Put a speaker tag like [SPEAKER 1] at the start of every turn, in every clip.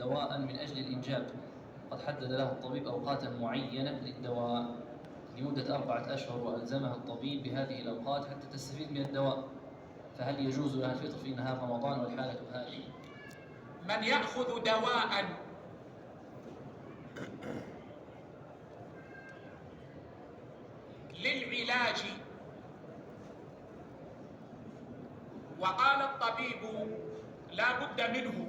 [SPEAKER 1] دواء من أجل الإنجاب، قد حدد له الطبيب أوقاتا معينة للدواء لمدة 4 أشهر، وألزمها الطبيب بهذه الأوقات حتى تستفيد من الدواء، فهل يجوز لها الفطر في نهار رمضان والحالة هذه؟
[SPEAKER 2] من يأخذ دواء للعلاج وقال الطبيب لا بد منه،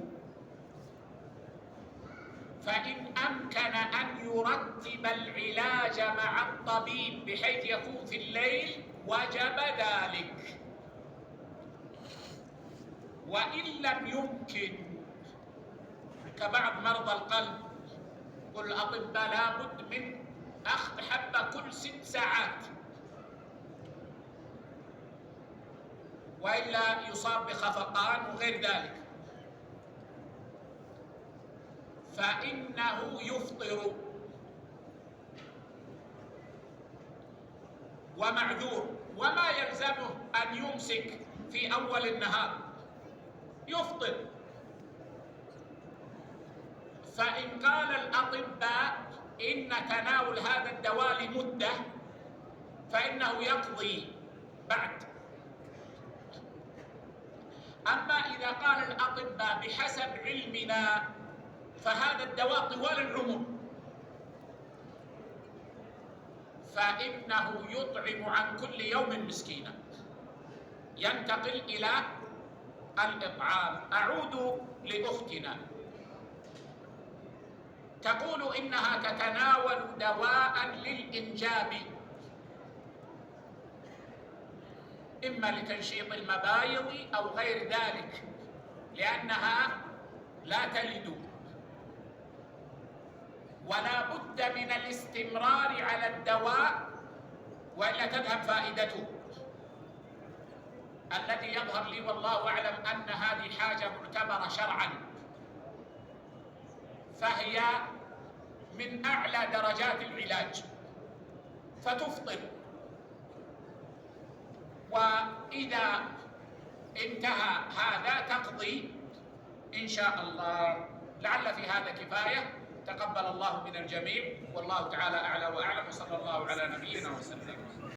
[SPEAKER 2] فإن أمكن أن يرتب العلاج مع الطبيب بحيث يكون في الليل وجب ذلك، وإن لم يمكن كبعض مرضى القلب يقول الأطباء لا بد من أخذ حبة كل 6 ساعات وإلا يصاب بخفقان وغير ذلك، فإنه يفطر ومعذور، وما يلزمه أن يمسك في أول النهار، يفطر. فإن قال الأطباء إن تناول هذا الدواء لمدة فإنه يقضي بعد. أما إذا قال الأطباء بحسب علمنا فهذا الدواء طوال العمر، فإنه يطعم عن كل يوم مسكينا، ينتقل إلى الإطعام. أعود لأختنا تقول إنها تتناول دواء للإنجاب، إما لتنشيط المبايض أو غير ذلك، لأنها لا تلد، ولا بد من الاستمرار على الدواء وإلا تذهب فائدته. الذي يظهر لي والله أعلم أن هذه حاجة معتبرة شرعا، فهي من أعلى درجات العلاج، فتفطر، وإذا انتهى هذا تقضي إن شاء الله. لعل في هذا كفاية. تقبل الله من الجميع، والله تعالى أعلى وأعلم، وصلى الله على نبينا وسلم.